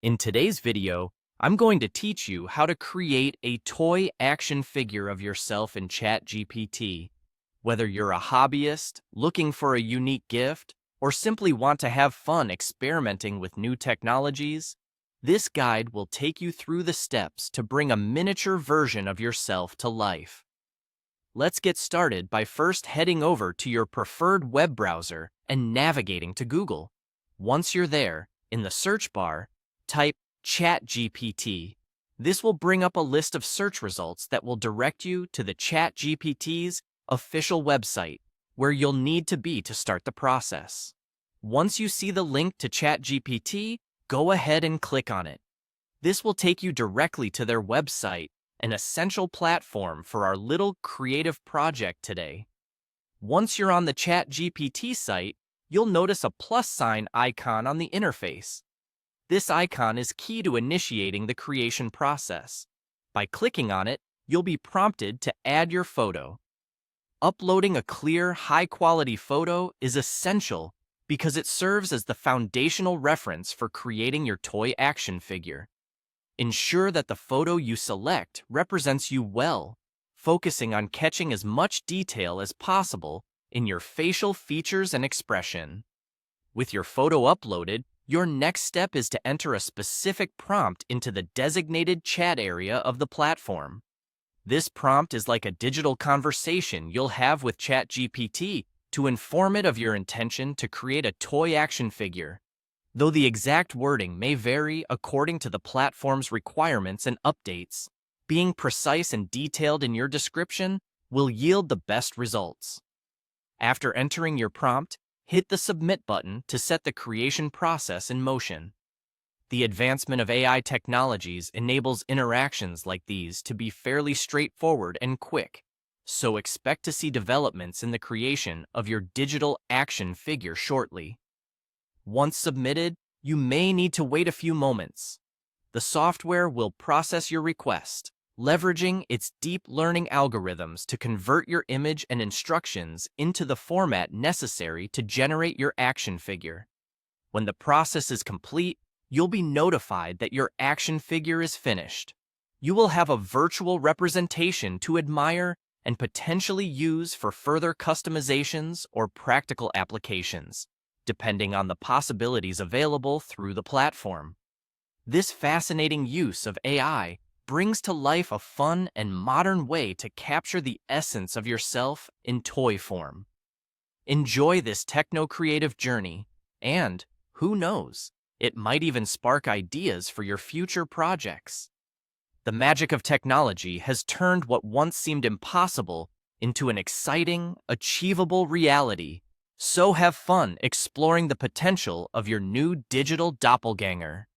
In today's video, I'm going to teach you how to create a toy action figure of yourself in ChatGPT. Whether you're a hobbyist, looking for a unique gift, or simply want to have fun experimenting with new technologies, this guide will take you through the steps to bring a miniature version of yourself to life. Let's get started by first heading over to your preferred web browser and navigating to Google. Once you're there, in the search bar, type ChatGPT. This will bring up a list of search results that will direct you to the ChatGPT's official website, where you'll need to be to start the process. Once you see the link to ChatGPT, go ahead and click on it. This will take you directly to their website, an essential platform for our little creative project today. Once you're on the ChatGPT site, you'll notice a plus sign icon on the interface. This icon is key to initiating the creation process. By clicking on it, you'll be prompted to add your photo. Uploading a clear, high-quality photo is essential because it serves as the foundational reference for creating your toy action figure. Ensure that the photo you select represents you well, focusing on catching as much detail as possible in your facial features and expression. With your photo uploaded, your next step is to enter a specific prompt into the designated chat area of the platform. This prompt is like a digital conversation you'll have with ChatGPT to inform it of your intention to create a toy action figure. Though the exact wording may vary according to the platform's requirements and updates, being precise and detailed in your description will yield the best results. After entering your prompt, hit the Submit button to set the creation process in motion. The advancement of AI technologies enables interactions like these to be fairly straightforward and quick, so expect to see developments in the creation of your digital action figure shortly. Once submitted, you may need to wait a few moments. The software will process your request, leveraging its deep learning algorithms to convert your image and instructions into the format necessary to generate your action figure. When the process is complete, you'll be notified that your action figure is finished. You will have a virtual representation to admire and potentially use for further customizations or practical applications, depending on the possibilities available through the platform. This fascinating use of AI brings to life a fun and modern way to capture the essence of yourself in toy form. Enjoy this techno-creative journey, and, who knows, it might even spark ideas for your future projects. The magic of technology has turned what once seemed impossible into an exciting, achievable reality. So have fun exploring the potential of your new digital doppelganger.